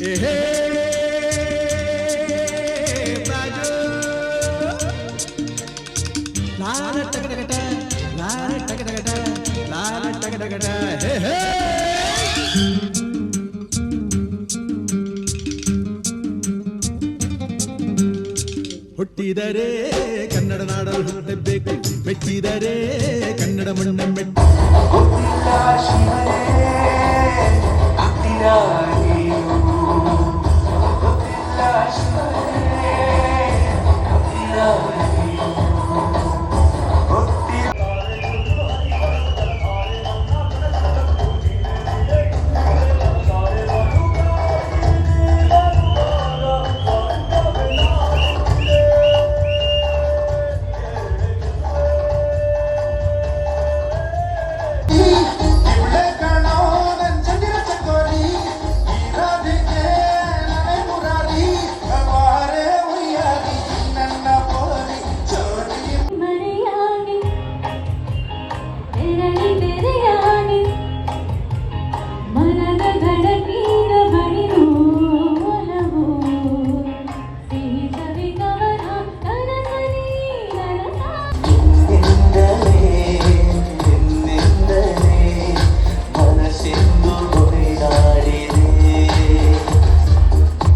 ಏಹೇ ಬಾಜು ಲಾಲ ಟಗಟಗಟ ಲಾಲ ಟಗಟಗಟ ಲಾಲ ಟಗಟಗಟ ಹೇ ಹೇ ಹುಟ್ಟಿದರೆ ಕನ್ನಡ ನಾಡಲು ಹುಟ್ಟಬೇಕು ಮೆಚ್ಚಿದರೆ ಕನ್ನಡ ಮಣ್ಣ ಮೆಟ್ಟ